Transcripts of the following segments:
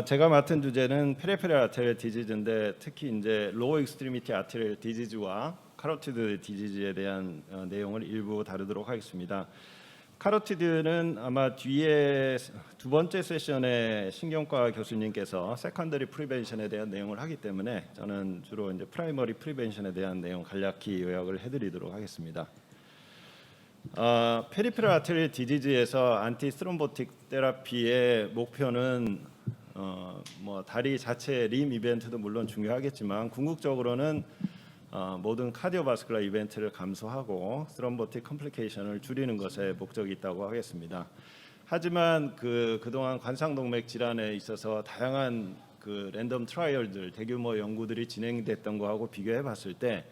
제가 맡은 주제는 페리페럴 아테리얼 디지즈인데 특히 이제 로우 익스트리미티 아테리얼 디지즈와 카로티드 디지즈에 대한 내용을 일부 다루도록 하겠습니다. 카로티드는 아마 뒤에 두 번째 세션에 신경과 교수님께서 세컨더리 프리벤션에 대한 내용을 하기 때문에 저는 주로 이제 프라이머리 프리벤션에 대한 내용 간략히 요약을 해드리도록 하겠습니다. 페리페럴 아테리얼 디지즈에서 안티 스트롬보틱 테라피의 목표는 뭐 다리 자체 림 이벤트도 물론 중요하겠지만 궁극적으로는 모든 카디오바스쿨라 이벤트를 감소하고 스트롬보틱 컴플리케이션을 줄이는 것에 목적이 있다고 하겠습니다. 하지만 그동안 관상동맥 질환에 있어서 다양한 랜덤 트라이얼들, 대규모 연구들이 진행됐던 거하고 비교해 봤을 때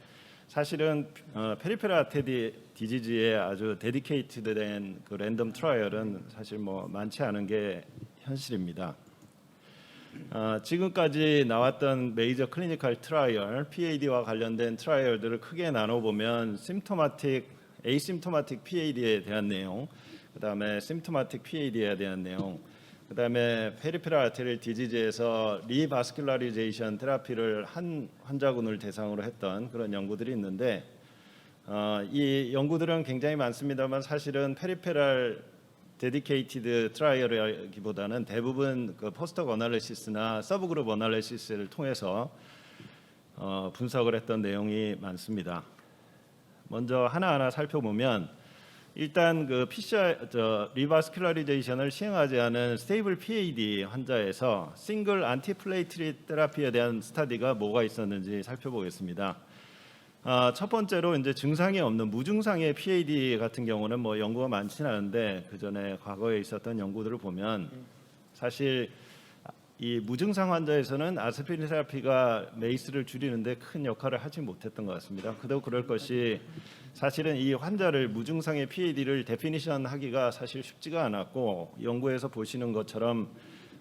사실은 페리페럴 아테리얼 디지즈에 아주 데디케이트된 랜덤 트라이얼은 사실 뭐 많지 않은 게 현실입니다. 지금까지 나왔던 메이저 클리니컬 트라이얼, PAD와 관련된 트라이얼들을 크게 나눠보면 심토마틱, 에이심토마틱 PAD에 대한 내용, 그 다음에 심토마틱 PAD에 대한 내용, 그 다음에 페리페럴 아테리얼 디지즈에서 리바스큘라리제이션 테라피를 한 환자군을 대상으로 했던 그런 연구들이 있는데 이 연구들은 굉장히 많습니다만 사실은 페리페럴 데디케이티드 트라이얼이기보다는 대부분 포스트ок 어널리시스나 서브그룹 어널리시스를 통해서 분석을 했던 내용이 많습니다. 먼저 하나하나 살펴보면 일단 리바스큘라리제이션을 시행하지 않은 스테이블 PAD 환자에서 싱글 안티플레이트릿 테라피에 대한 스터디가 뭐가 있었는지 살펴보겠습니다. 첫 번째로 이제 증상이 없는 무증상의 PAD 같은 경우는 뭐 연구가 많지는 않은데 그 전에 과거에 있었던 연구들을 보면 사실 이 무증상 환자에서는 아스피린 테라피가 메이스를 줄이는데 큰 역할을 하지 못했던 것 같습니다. 그도 그럴 것이 사실은 이 환자를 무증상의 PAD를 데피니션 하기가 사실 쉽지가 않았고 연구에서 보시는 것처럼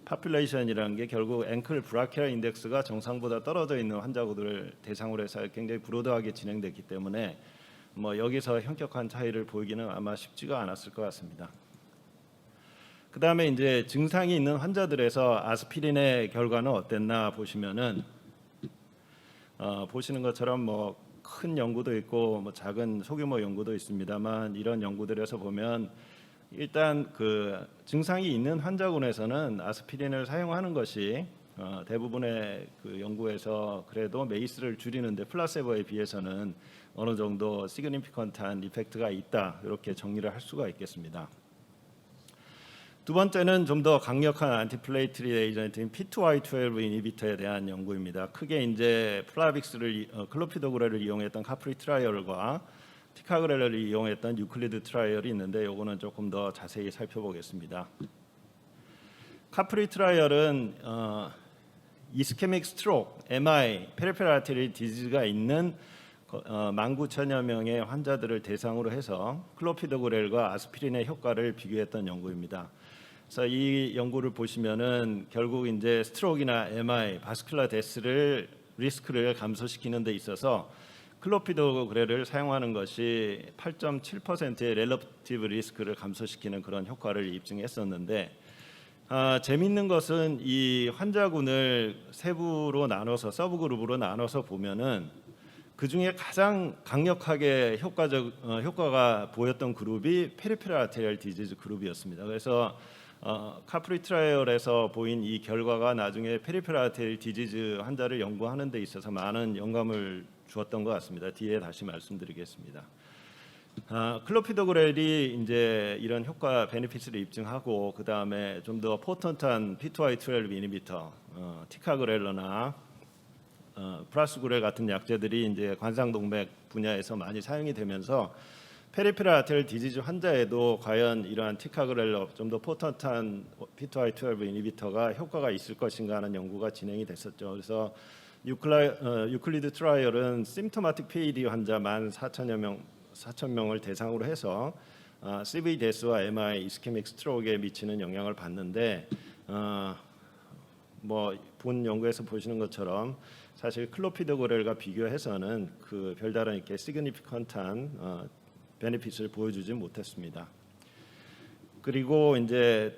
파퓰레이션이라는 게 결국 앵클 브라키아 인덱스가 정상보다 떨어져 있는 환자들을 대상으로 해서 굉장히 브로드하게 진행됐기 때문에 뭐 여기서 현격한 차이를 보이기는 아마 쉽지가 않았을 것 같습니다. 그 다음에 이제 증상이 있는 환자들에서 아스피린의 결과는 어땠나 보시면은 보시는 것처럼 뭐 큰 연구도 있고 뭐 작은 소규모 연구도 있습니다만 이런 연구들에서 보면 일단 증상이 있는 환자군에서는 아스피린을 사용하는 것이 대부분의 연구에서 그래도 메이스를 줄이는데 플라세보에 비해서는 어느 정도 시그니피컨트한 이펙트가 있다 이렇게 정리를 할 수가 있겠습니다. 두 번째는 좀 더 강력한 안티플레이트릿 에이전트인 P2Y12 이니비터에 대한 연구입니다. 크게 이제 플라빅스를 클로피도그렐을 이용했던 카프리 트라이얼과 티카그렐을 이용했던 유클리드 트라이얼이 있는데 요거는 조금 더 자세히 살펴보겠습니다. 카프리 트라이얼은 이스케믹 스트로크, MI, 페리페럴 아테리얼 디지즈가 있는 19,000여 명의 환자들을 대상으로 해서 클로피도그렐과 아스피린의 효과를 비교했던 연구입니다. 그래서 이 연구를 보시면은 결국 이제 스트로크나 MI, 바스큘라 데스를 리스크를 감소시키는 데 있어서 클로피도그렐을 사용하는 것이 8.7%의 렐러티브 리스크를 감소시키는 그런 효과를 입증했었는데 재미있는 것은 이 환자군을 세부로 나눠서 서브그룹으로 나눠서 보면은 그 중에 가장 강력하게 효과가 보였던 그룹이 페리페럴 아테리얼 디지즈 그룹이었습니다. 그래서 카프리 트라이얼에서 보인 이 결과가 나중에 페리페럴 아테리얼 디지즈 환자를 연구하는 데 있어서 많은 영감을 주었던 것 같습니다. 뒤에 다시 말씀드리겠습니다. 클로피도그렐이 이제 이런 효과 베네핏을 입증하고 그 다음에 좀 더 포턴트한 P2Y12 이니비터, 티카그렐러나 프라스구렐 같은 약제들이 이제 관상동맥 분야에서 많이 사용이 되면서 페리페럴 아테리얼 디지즈 환자에도 과연 이러한 티카그렐러 좀 더 포턴트한 P2Y12 이니비터가 효과가 있을 것인가 하는 연구가 진행이 됐었죠. 그래서 유클리드 트라이얼은 심토마틱 PAD 환자 14,000명을 대상으로 해서 CV 데스와 MI, 이스케믹 스트로크에 미치는 영향을 봤는데 뭐 본 연구에서 보시는 것처럼 사실 클로피도그렐과 비교해서는 별다른 이렇게 시그니피컨트한 베네핏을 보여주지 못했습니다. 그리고 이제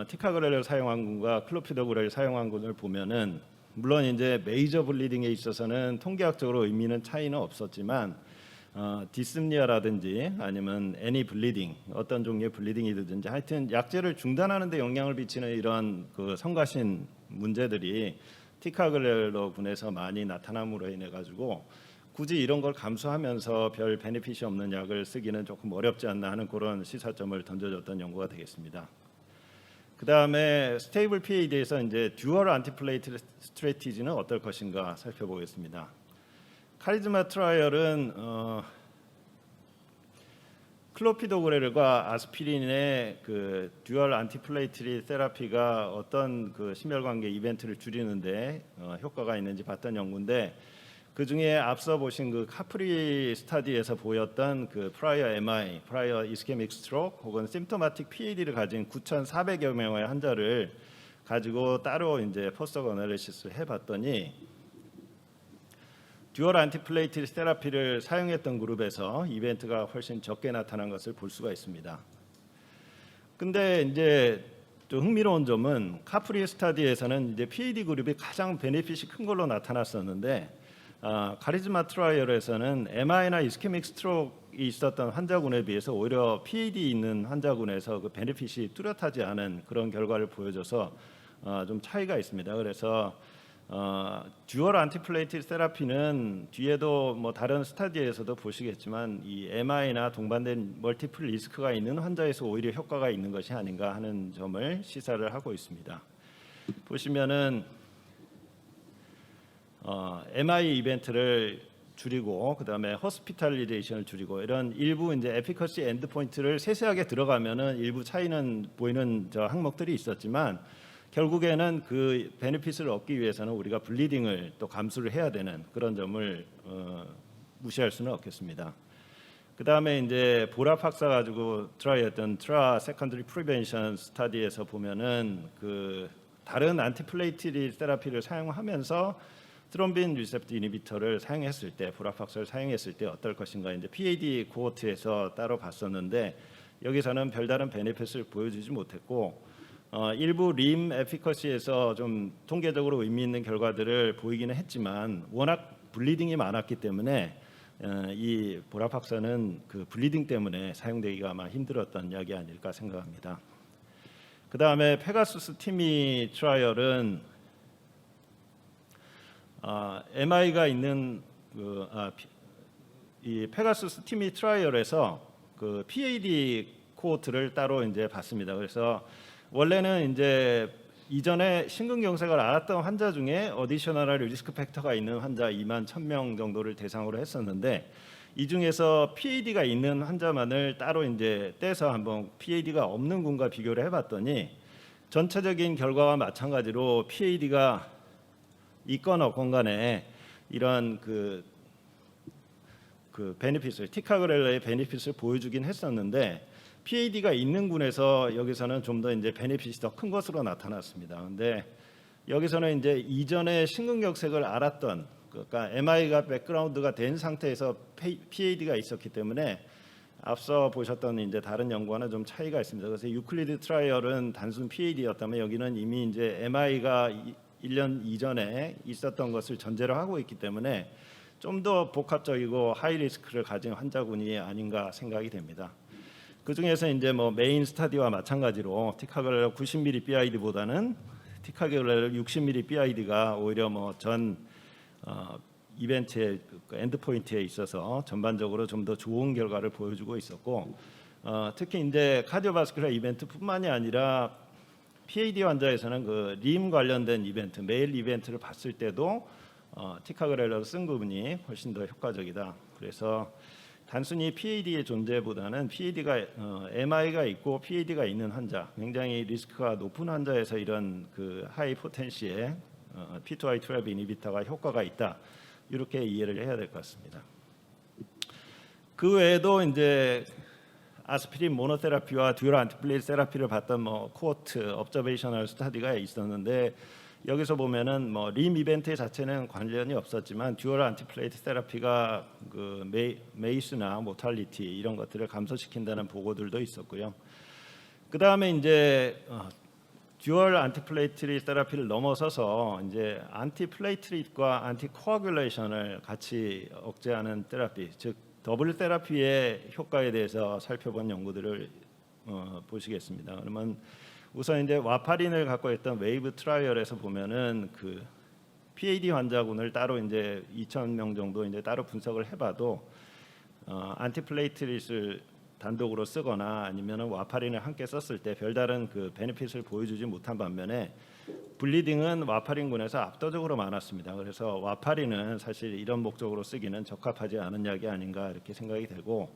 티카그렐을 사용한 군과 클로피도그렐을 사용한 군을 보면은 물론 이제 메이저 블리딩에 있어서는 통계학적으로 의미는 차이는 없었지만 디스니아라든지 아니면 애니 블리딩 어떤 종류의 블리딩이든지 하여튼 약제를 중단하는 데 영향을 미치는 이런 그 성가신 문제들이 티카그렐로 군에서 많이 나타남으로 인해 가지고 굳이 이런 걸 감수하면서 별 베네핏이 없는 약을 쓰기는 조금 어렵지 않나 하는 그런 시사점을 던져줬던 연구가 되겠습니다. 그 다음에 스테이블 PAD에서 이제 듀얼 안티플레이트 스트래티지는 어떨 것인가 살펴보겠습니다. 카리즈마 트라이얼은 클로피도그렐과 아스피린의 그 듀얼 안티플레이트리 테라피가 어떤 그 심혈관계 이벤트를 줄이는데 효과가 있는지 봤던 연구인데 그 중에 앞서 보신 그 카프리 스타디에서 보였던 그 프라이어 MI, 프라이어 이스케믹 스트로크 혹은 심토마틱 PAD를 가진 9,400여 명의 환자를 가지고 따로 이제 포스터 어널리시스를 해봤더니 듀얼 안티플레이트 테라피를 사용했던 그룹에서 이벤트가 훨씬 적게 나타난 것을 볼 수가 있습니다. 근데 이제 좀 흥미로운 점은 카프리 스타디에서는 이제 PAD 그룹이 가장 베네핏이 큰 걸로 나타났었는데 카리즈마 트라이얼에서는 MI나 이스케믹 스트로크가 있었던 환자군에 비해서 오히려 PAD 있는 환자군에서 그 베네핏이 뚜렷하지 않은 그런 결과를 보여줘서 좀 차이가 있습니다. 그래서 듀얼 안티플레이티드 테라피는 뒤에도 뭐 다른 스타디에서도 보시겠지만 이 MI나 동반된 멀티플 리스크가 있는 환자에서 오히려 효과가 있는 것이 아닌가 하는 점을 시사를 하고 있습니다. 보시면은 MI 이벤트를 줄이고 그다음에 호스피탈리제이션을 줄이고 이런 일부 이제 에피커시 엔드 포인트를 세세하게 들어가면은 일부 차이는 보이는 저 항목들이 있었지만 결국에는 그 베네핏을 얻기 위해서는 우리가 블리딩을 또 감수를 해야 되는 그런 점을 무시할 수는 없겠습니다. 그 다음에 이제 보랍 박사 가지고 트라이했던 트라 세컨더리 프리벤션 스타디에서 보면은 그 다른 안티플레이티드 테라피를 사용하면서 트롬빈 리셉터 이니비터를 사용했을 때 보랍 박사를 사용했을 때 어떨 것인가 이제 PAD 코호트에서 따로 봤었는데 여기서는 별다른 베네핏을 보여주지 못했고 일부 림 에피커시에서 좀 통계적으로 의미 있는 결과들을 보이기는 했지만 워낙 블리딩이 많았기 때문에 이 보랍 박사는 그 블리딩 때문에 사용되기가 아마 힘들었던 약이 아닐까 생각합니다. 그 다음에 페가수스 티미 트라이얼은 MI가 있는 이 페가수스 티미 트라이얼에서 그 PAD 코호트를 따로 이제 봤습니다. 그래서 원래는 이제 이전에 심근경색을 앓았던 환자 중에 어디셔널 리스크 팩터가 있는 환자 2만 1,000명 정도를 대상으로 했었는데 이 중에서 PAD가 있는 환자만을 따로 이제 떼서 한번 PAD가 없는 군과 비교를 해봤더니 전체적인 결과와 마찬가지로 PAD가 있건 없건 간에 이런 그 베네핏을 티카그렐러의 베네핏을 보여주긴 했었는데 PAD가 있는 군에서 여기서는 좀 더 이제 베네핏이 더 큰 것으로 나타났습니다. 근데 여기서는 이제 이전에 심근경색을 앓았던 그러니까 MI가 백그라운드가 된 상태에서 PAD가 있었기 때문에 앞서 보셨던 이제 다른 연구와는 좀 차이가 있습니다. 그래서 유클리드 트라이얼은 단순 PAD였다면 여기는 이미 이제 MI가 1년 이전에 있었던 것을 전제로 하고 있기 때문에 좀 더 복합적이고 하이 리스크를 가진 환자군이 아닌가 생각이 됩니다. 그 중에서 이제 뭐 메인 스타디와 마찬가지로 티카그렐러 90ml BID보다는 티카그렐러 60ml BID가 오히려 뭐 전 이벤트의 엔드 포인트에 있어서 전반적으로 좀 더 좋은 결과를 보여주고 있었고 특히 이제 카디오바스큘러 이벤트뿐만이 아니라 PAD 환자에서는 그 림 관련된 이벤트, 메일 이벤트를 봤을 때도 티카그렐러를 쓴 부분이 훨씬 더 효과적이다. 그래서 단순히 PAD의 존재보다는 PAD가 MI가 있고 PAD가 있는 환자, 굉장히 리스크가 높은 환자에서 이런 그 하이 포텐시의 P2Y 트랩 이니비터가 효과가 있다. 이렇게 이해를 해야 될 것 같습니다. 그 외에도 이제 아스피린 모노테라피와 듀얼 안티플레이트 테라피를 봤던 뭐 코호트 업저베이셔널 스타디가 있었는데 여기서 보면은 뭐 림 이벤트 자체는 관련이 없었지만 듀얼 안티플레이트 테라피가 그 메이스나 모탈리티 이런 것들을 감소시킨다는 보고들도 있었고요. 그 다음에 이제 듀얼 안티플레이트릿 테라피를 넘어서서 이제 안티플레이트릿과 안티코아귤레이션을 같이 억제하는 테라피, 즉 더블 테라피의 효과에 대해서 살펴본 연구들을 보시겠습니다. 그러면 우선 이제 와파린을 갖고 있던 웨이브 트라이얼에서 보면은 그 PAD 환자군을 따로 이제 2,000명 정도 이제 따로 분석을 해봐도 안티플레이트릿을 단독으로 쓰거나 아니면은 와파린을 함께 썼을 때 별다른 그 베네핏을 보여주지 못한 반면에 블리딩은 와파린군에서 압도적으로 많았습니다. 그래서 와파린은 사실 이런 목적으로 쓰기는 적합하지 않은 약이 아닌가 이렇게 생각이 되고,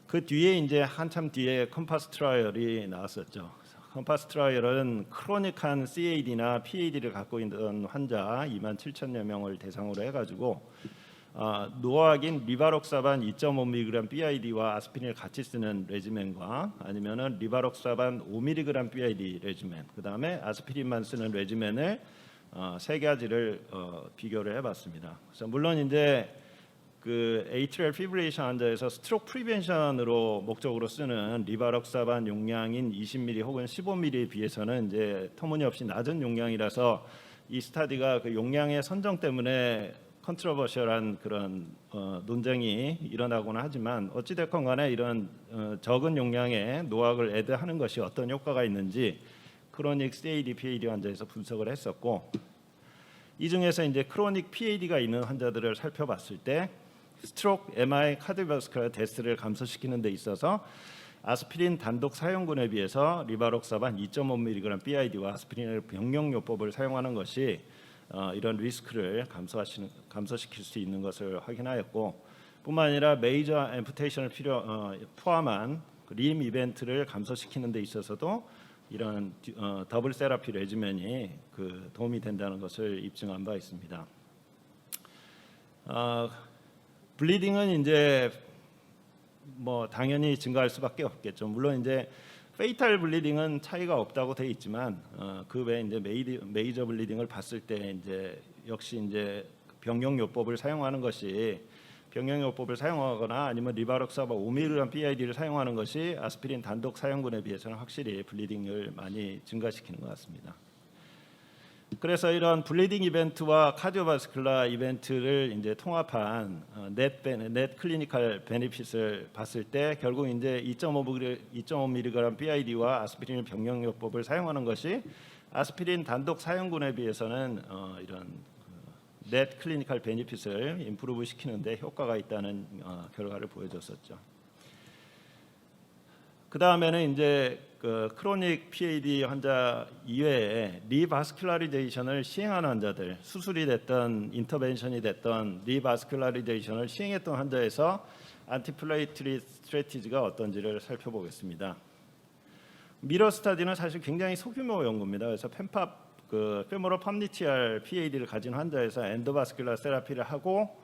그 뒤에 이제 한참 뒤에 컴파스 트라이얼이 나왔었죠. 컴파스 트라이얼은 크로닉한 CAD나 PAD를 갖고 있는 환자 27,000여 명을 대상으로 해가지고 노악인 리바록사반 2.5mg BID와 아스피린을 같이 쓰는 레지멘과 아니면은 리바록사반 5mg BID 레지멘, 그 다음에 아스피린만 쓰는 레지멘을 세 가지를 비교를 해봤습니다. 그래서 물론 이제 그 에이트리얼 피브릴레이션 환자에서 스트로크 프리벤션으로 목적으로 쓰는 리바록사반 용량인 20ml 혹은 15ml에 비해서는 이제 터무니없이 낮은 용량이라서 이 스타디가 그 용량의 선정 때문에 컨트로버셜한 그런 논쟁이 일어나곤 하지만 어찌됐건 간에 이런 적은 용량의 노악을 애드하는 것이 어떤 효과가 있는지 크로닉 CAD, PAD 환자에서 분석을 했었고, 이 중에서 이제 크로닉 PAD가 있는 환자들을 살펴봤을 때 스트로크, MI, 카디오바스큘러 데스를 감소시키는 데 있어서 아스피린 단독 사용군에 비해서 리바록사반 2.5mg BID와 아스피린의 병용요법을 사용하는 것이 이런 리스크를 감소시킬 수 있는 것을 확인하였고, 뿐만 아니라 메이저 앰푸테이션을 포함한 림 이벤트를 감소시키는 데 있어서도 이런 더블 세라피 레지멘이 그 도움이 된다는 것을 입증한 바 있습니다. 블리딩은 이제 뭐 당연히 증가할 수밖에 없겠죠. 물론 이제 페이탈 블리딩은 차이가 없다고 돼 있지만 그 외에 이제 메이저 블리딩을 봤을 때 이제 역시 이제 병용요법을 사용하는 것이 병용요법을 사용하거나 아니면 리바록사반 5mg BID를 사용하는 것이 아스피린 단독 사용군에 비해서는 확실히 블리딩을 많이 증가시키는 것 같습니다. 그래서 이런 블리딩 이벤트와 카디오바스큘러 이벤트를 이제 통합한 넷 클리니컬 베네핏을 봤을 때 결국 이제 2.5mg BID와 아스피린 병용요법을 사용하는 것이 아스피린 단독 사용군에 비해서는 이런 넷 클리니컬 베네핏을 임프루브 시키는데 효과가 있다는 결과를 보여줬었죠. 그 다음에는 이제 그 크로닉 PAD 환자 이외에 리바스큘라리제이션을 시행하는 환자들, 수술이 됐던 인터벤션이 됐던 리바스큘라리제이션을 시행했던 환자에서 안티플레이트릿 스트래티지가 어떤지를 살펴보겠습니다. 미러 스타디는 사실 굉장히 소규모 연구입니다. 그래서 펜팝 그 페모럴 팜니티알 PAD를 가진 환자에서 엔도바스큘라 세라피를 하고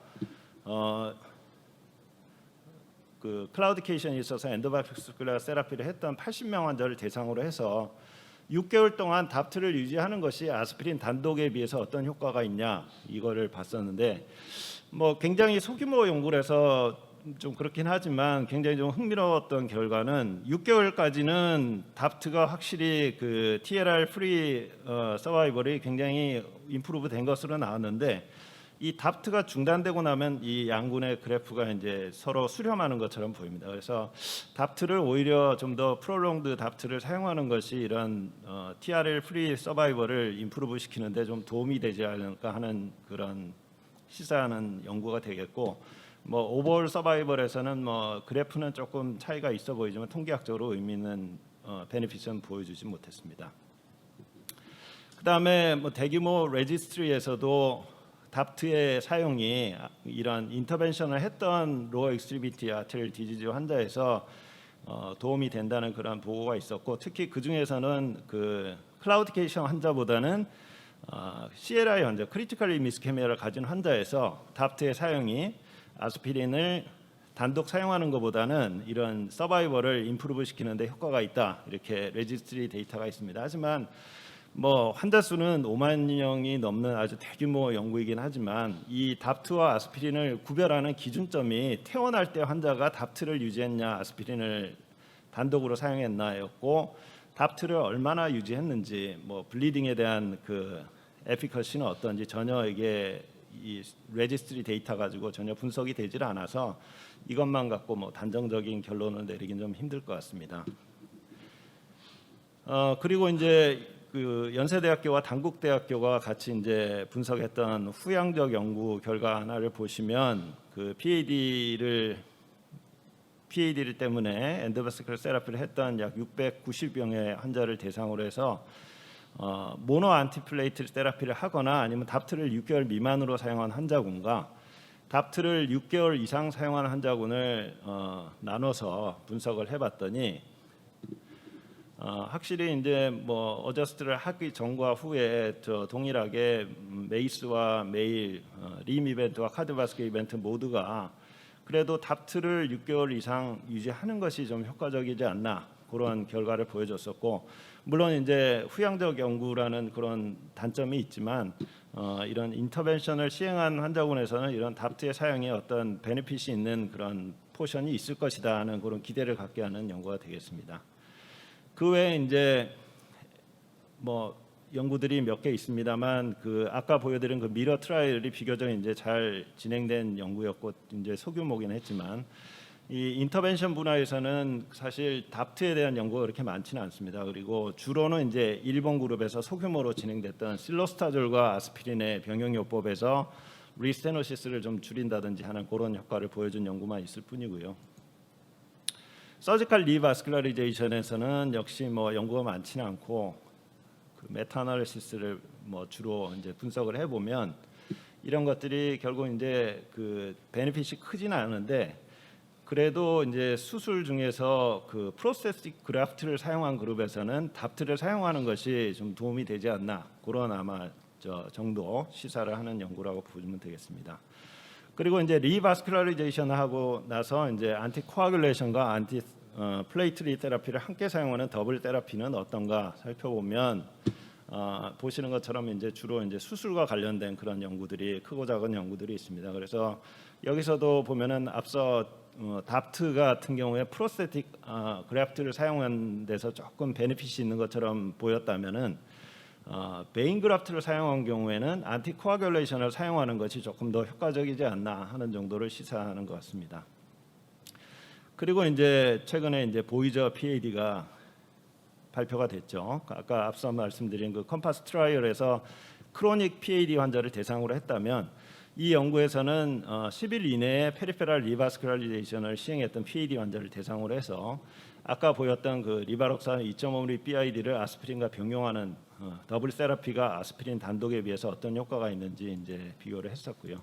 그 클라우디케이션이 있어서 엔도바스큘라 세라피를 했던 80명 환자를 대상으로 해서 6개월 동안 답트를 유지하는 것이 아스피린 단독에 비해서 어떤 효과가 있냐 이거를 봤었는데, 뭐 굉장히 소규모 연구라서 좀 그렇긴 하지만 굉장히 좀 흥미로웠던 결과는 6개월까지는 답트가 확실히 그 TLR 프리 서바이벌이 굉장히 임프루브 된 것으로 나왔는데, 이 답트가 중단되고 나면 이 양군의 그래프가 이제 서로 수렴하는 것처럼 보입니다. 그래서 답트를 오히려 좀 더 프롤롱드 답트를 사용하는 것이 이런 TRL 프리 서바이벌을 임프루브 시키는데 좀 도움이 되지 않을까 하는 그런 시사하는 연구가 되겠고, 뭐 오버올 서바이벌에서는 뭐 그래프는 조금 차이가 있어 보이지만 통계학적으로 의미 있는 베네핏은 보여주지 못했습니다. 그 다음에 뭐 대규모 레지스트리에서도 답트의 사용이 이런 인터벤션을 했던 로어 익스트리미티 아테리얼 디지즈 환자에서 도움이 된다는 그런 보고가 있었고, 특히 그 중에서는 그 클라우디케이션 환자보다는 CLI 환자, 크리티컬리 미스케미아를 가진 환자에서 답트의 사용이 아스피린을 단독 사용하는 것보다는 이런 서바이벌을 임프루브 시키는데 효과가 있다, 이렇게 레지스트리 데이터가 있습니다. 하지만 뭐 환자 수는 5만 명이 넘는 아주 대규모 연구이긴 하지만 이 답트와 아스피린을 구별하는 기준점이 퇴원할 때 환자가 답트를 유지했냐 아스피린을 단독으로 사용했나였고, 답트를 얼마나 유지했는지, 뭐 블리딩에 대한 그 에피커시는 어떤지 전혀 이게 이 레지스트리 데이터 가지고 전혀 분석이 되질 않아서 이것만 갖고 뭐 단정적인 결론을 내리긴 좀 힘들 것 같습니다. 그리고 이제 그 연세대학교와 단국대학교가 같이 이제 분석했던 후양적 연구 결과 하나를 보시면 그 PAD를 때문에 엔도바스큘러 세라피를 했던 약 690명의 환자를 대상으로 해서 모노 안티플레이트 세라피를 하거나 아니면 답트를 6개월 미만으로 사용한 환자군과 답트를 6개월 이상 사용한 환자군을 나눠서 분석을 해봤더니 확실히 이제 뭐 어저스트를 하기 전과 후에 동일하게 메이스와 메일, 림 이벤트와 카드바스켓 이벤트 모두가 그래도 답트를 6개월 이상 유지하는 것이 좀 효과적이지 않나 그런 결과를 보여줬었고, 물론 이제 후양적 연구라는 그런 단점이 있지만 이런 인터벤션을 시행한 환자군에서는 이런 답트의 사용에 어떤 베네핏이 있는 그런 포션이 있을 것이다 하는 그런 기대를 갖게 하는 연구가 되겠습니다. 그 외에 이제 뭐 연구들이 몇 개 있습니다만 그 아까 보여드린 그 미러 트라이얼이 비교적 이제 잘 진행된 연구였고 이제 소규모긴 했지만 이 인터벤션 분야에서는 사실 답트에 대한 연구가 그렇게 많지는 않습니다. 그리고 주로는 이제 일본 그룹에서 소규모로 진행됐던 실로스타졸과 아스피린의 병용요법에서 리스테노시스를 좀 줄인다든지 하는 그런 효과를 보여준 연구만 있을 뿐이고요. 서지컬 리바스큘러리제이션에서는 역시 뭐 연구가 많지는 않고 그 메타아나리시스를 뭐 주로 이제 분석을 해보면 이런 것들이 결국 이제 그 베네핏이 크지는 않은데 그래도 이제 수술 중에서 그 프로스테틱 그래프트를 사용한 그룹에서는 답트를 사용하는 것이 좀 도움이 되지 않나 그런 아마 정도 시사를 하는 연구라고 보시면 되겠습니다. 그리고 이제 리바스큘러리제이션 하고 나서 이제 안티코아귤레이션과 안티 플레이트리 테라피를 함께 사용하는 더블 테라피는 어떤가 살펴보면 보시는 것처럼 이제 주로 이제 수술과 관련된 그런 연구들이 크고 작은 연구들이 있습니다. 그래서 여기서도 보면은 앞서 답트 같은 경우에 프로스테틱 그래프트를 사용한 데서 조금 베네핏이 있는 것처럼 보였다면은 베인 그래프트를 사용한 경우에는 안티코아귤레이션을 사용하는 것이 조금 더 효과적이지 않나 하는 정도를 시사하는 것 같습니다. 그리고 이제 최근에 이제 보이저 PAD가 발표가 됐죠. 아까 앞서 말씀드린 그 컴파스 트라이얼에서 크로닉 PAD 환자를 대상으로 했다면 이 연구에서는 10일 이내에 페리페랄 리바스큘라리제이션을 시행했던 PAD 환자를 대상으로 해서 아까 보였던 그 리바록산 2.5ml BID를 아스피린과 병용하는 더블 세라피가 아스피린 단독에 비해서 어떤 효과가 있는지 이제 비교를 했었고요.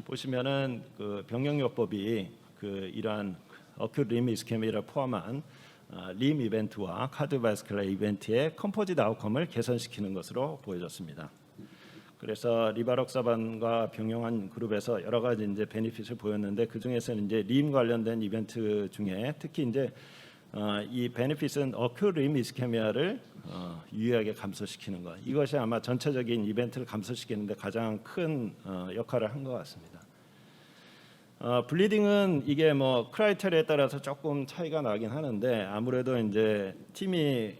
보시면은 그 병용요법이 그 이러한 어큐 림 이스케미를 포함한 림 이벤트와 카드바스큘러 이벤트의 컴포짓 아웃컴을 개선시키는 것으로 보여졌습니다. 그래서 리바록사반과 병용한 그룹에서 여러 가지 이제 베니핏을 보였는데 그 중에서는 이제 림 관련된 이벤트 중에 특히 이제 이 베니핏은 어큐 림 이스케미아를 유의하게 감소시키는 것, 이것이 아마 전체적인 이벤트를 감소시키는데 가장 큰 역할을 한 것 같습니다. 블리딩은 이게 뭐 크라이테리아에 따라서 조금 차이가 나긴 하는데 아무래도 이제 티미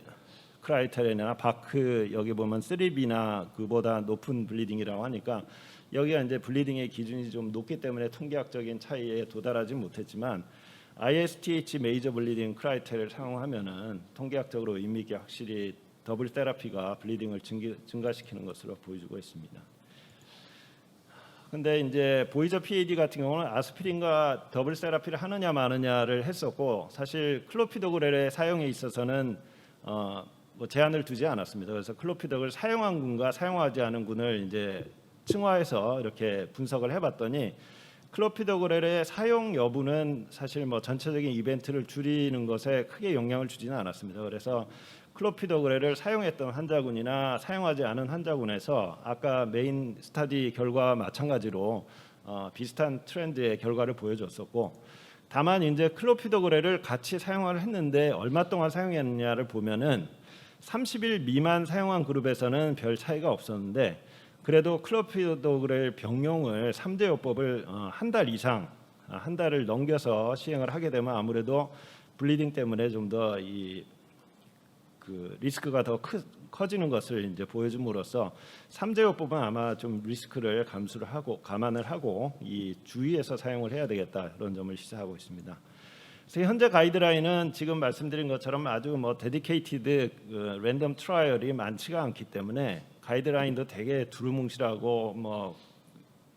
크라이테리아나 바크 여기 보면 3B나 그보다 높은 블리딩이라고 하니까 여기가 이제 블리딩의 기준이 좀 높기 때문에 통계학적인 차이에 도달하지 못했지만 ISTH 메이저 블리딩 크라이테리아를 사용하면은 통계학적으로 의미 있게 확실히 더블 테라피가 블리딩을 증가시키는 것으로 보여주고 있습니다. 근데 이제 보이저 PAD 같은 경우는 아스피린과 더블 세라피를 하느냐 마느냐를 했었고 사실 클로피도그렐의 사용에 있어서는 뭐 제한을 두지 않았습니다. 그래서 클로피도그렐 사용한 군과 사용하지 않은 군을 이제 층화해서 이렇게 분석을 해봤더니 클로피도그렐의 사용 여부는 사실 뭐 전체적인 이벤트를 줄이는 것에 크게 영향을 주지는 않았습니다. 그래서 클로피도그렐을 사용했던 환자군이나 사용하지 않은 환자군에서 아까 메인 스터디 결과와 마찬가지로 비슷한 트렌드의 결과를 보여줬었고, 다만 이제 클로피도그렐을 같이 사용을 했는데 얼마 동안 사용했느냐를 보면은 30일 미만 사용한 그룹에서는 별 차이가 없었는데 그래도 클로피도그렐 병용을 3대 요법을 한 달 이상 한 달을 넘겨서 시행을 하게 되면 아무래도 블리딩 때문에 좀 더 이 그 리스크가 더 커지는 것을 이제 보여줌으로써 3제요법은 아마 좀 리스크를 감안을 하고 이 주의해서 사용을 해야 되겠다 이런 점을 시사하고 있습니다. 그래서 현재 가이드라인은 지금 말씀드린 것처럼 아주 뭐 데디케이티드 랜덤 트라이얼이 많지가 않기 때문에 가이드라인도 되게 두루뭉실하고 뭐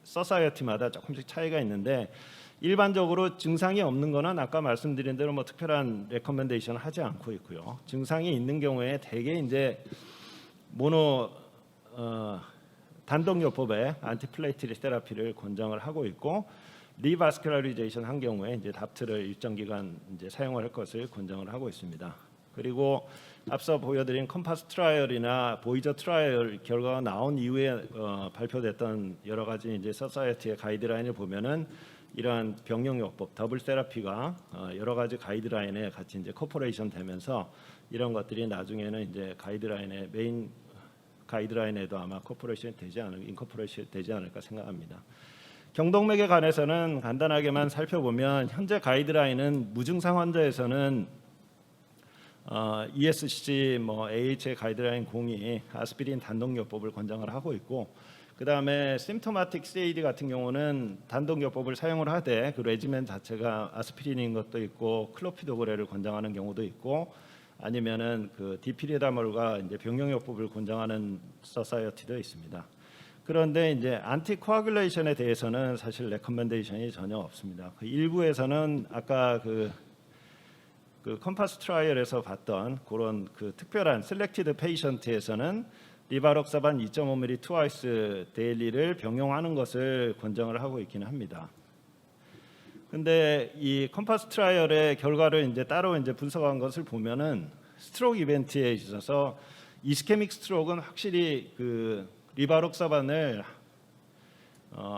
서사이어티마다 조금씩 차이가 있는데 일반적으로 증상이 없는 거는 아까 말씀드린 대로 뭐 특별한 레커멘데이션을 하지 않고 있고요. 증상이 있는 경우에 대개 이제 단독요법의 안티플레이트리 테라피를 권장을 하고 있고 리바스큘라리제이션 한 경우에 이제 답트를 일정 기간 이제 사용할 것을 권장을 하고 있습니다. 그리고 앞서 보여드린 컴파스 트라이얼이나 보이저 트라이얼 결과가 나온 이후에 발표됐던 여러 가지 이제 서사이어티의 가이드라인을 보면은 이러한 병용요법 더블 테라피가 여러 가지 가이드라인에 같이 이제 코퍼레이션 되면서 이런 것들이 나중에는 이제 가이드라인의 메인 가이드라인에도 아마 인코퍼레이션 되지 않을까 생각합니다. 경동맥에 관해서는 간단하게만 살펴보면 현재 가이드라인은 무증상 환자에서는 ESC AHA 가이드라인 0이 아스피린 단독요법을 권장을 하고 있고 그 다음에 심토마틱 CAD 같은 경우는 단독요법을 사용을 하되 그 레지멘 자체가 아스피린인 것도 있고 클로피도그레를 권장하는 경우도 있고 아니면은 그 디피리다몰과 이제 병용요법을 권장하는 서사이어티도 있습니다. 그런데 이제 안티코아귤레이션에 대해서는 사실 레커멘데이션이 전혀 없습니다. 그 일부에서는 아까 그 컴파스 트라이얼에서 봤던 그런 그 특별한 셀렉티드 페이션트에서는 리바록사반 2.5ml 트와이스 데일리를 병용하는 것을 권장을 하고 있기는 합니다. 근데 이 컴파스 트라이얼의 결과를 이제 따로 이제 분석한 것을 보면은 스트로크 이벤트에 있어서 이스케믹 스트로크는 확실히 그 리바록사반을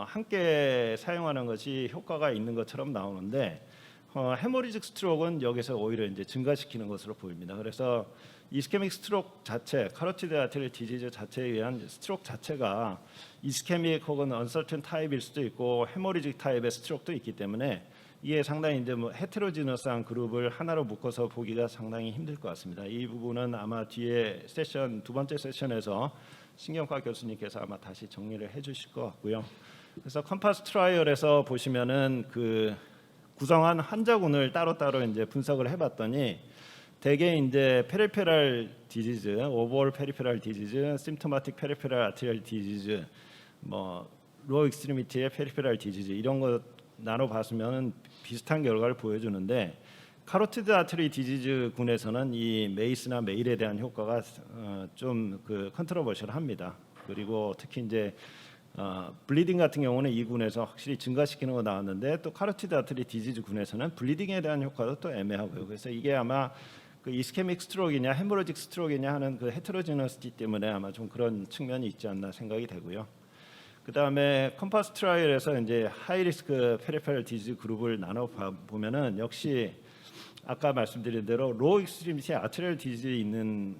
함께 사용하는 것이 효과가 있는 것처럼 나오는데 헤모리직 스트로크는 여기서 오히려 이제 증가시키는 것으로 보입니다. 그래서 이스케믹 스트로크 자체, 카로티드 아테리얼 디지즈 자체에 의한 스트로크 자체가 이스케믹 혹은 언서튼 타입일 수도 있고 헤모리직 타입의 스트로크도 있기 때문에 이게 상당히 이제 헤테로지너스한 그룹을 하나로 묶어서 보기가 상당히 힘들 것 같습니다. 이 부분은 아마 뒤에 세션 두 번째 세션에서 신경과 교수님께서 아마 다시 정리를 해주실 것 같고요. 그래서 컴파스 트라이얼에서 보시면은 그 구성한 환자군을 따로따로 이제 분석을 해봤더니 대개 이제 페리페럴 디지즈, 오버올 페리페럴 디지즈, 심토마틱 페리페럴 아테리얼 디지즈, 로우 익스트리미티의 페리페럴 디지즈 이런 거 나눠 봤으면 비슷한 결과를 보여주는데 카로티드 아테리 디지즈 군에서는 이 메이스나 메일에 대한 효과가 좀 그 컨트로버셜합니다. 그리고 특히 이제 블리딩 같은 경우는 이 군에서 확실히 증가시키는 거 나왔는데 또 카로티드 아테리 디지즈 군에서는 블리딩에 대한 효과도 또 애매하고요. 그래서 이게 아마 그 이스케믹 스트로크이냐 헤모로직 스트로크이냐 하는 그 헤테로지너시티 때문에 아마 좀 그런 측면이 있지 않나 생각이 되고요. 그 다음에 컴파스 트라이얼에서 이제 하이 리스크 페리페럴 디지즈 그룹을 나눠 보면은 역시 아까 말씀드린 대로 로우 익스트리미티 아테리얼 디지즈 있는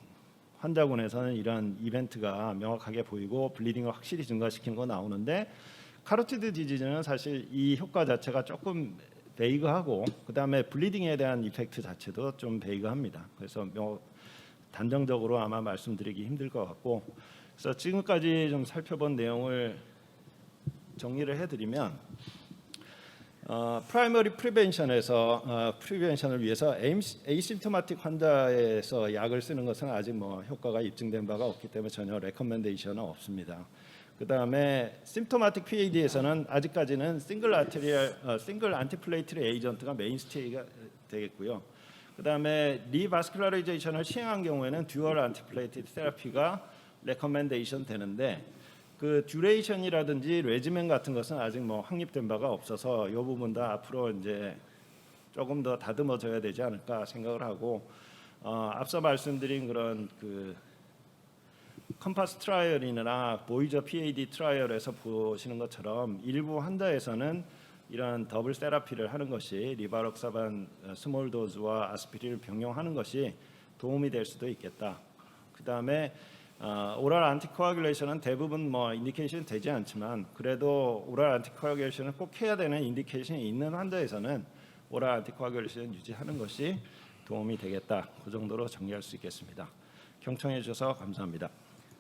환자군에서는 이러한 이벤트가 명확하게 보이고 블리딩을 확실히 증가시키는 거 나오는데 카로티드 디지즈는 사실 이 효과 자체가 조금 베이그하고 그 다음에 블리딩에 대한 이펙트 자체도 좀 베이그합니다. 그래서 단정적으로 아마 말씀드리기 힘들 것 같고 그래서 지금까지 좀 살펴본 내용을 정리를 해드리면 프라이머리 프리벤션을 위해서 에이심토마틱 환자에서 약을 쓰는 것은 아직 효과가 입증된 바가 없기 때문에 전혀 레커멘데이션은 없습니다. 그 다음에 심토마틱 PAD에서는 아직까지는 싱글 안티플레이트리 에이전트가 메인스테이가 되겠고요. 그 다음에 리바스큘라리제이션을 시행한 경우에는 듀얼 안티플레이티드 테라피가 레커멘데이션 되는데 그 듀레이션이라든지 레지멘 같은 것은 아직 확립된 바가 없어서 이 부분도 앞으로 이제 조금 더 다듬어져야 되지 않을까 생각을 하고 앞서 말씀드린 그런 그 컴파스 트라이얼이나 보이저 PAD 트라이얼에서 보시는 것처럼 일부 환자에서는 이러한 더블 세라피를 하는 것이 리바록사반 스몰 도즈와 아스피린을 병용하는 것이 도움이 될 수도 있겠다. 그 다음에 오랄 안티코아귤레이션은 대부분 인디케이션 되지 않지만 그래도 오랄 안티코아귤레이션을 꼭 해야 되는 인디케이션이 있는 환자에서는 오랄 안티코아귤레이션 유지하는 것이 도움이 되겠다. 그 정도로 정리할 수 있겠습니다. 경청해 주셔서 감사합니다.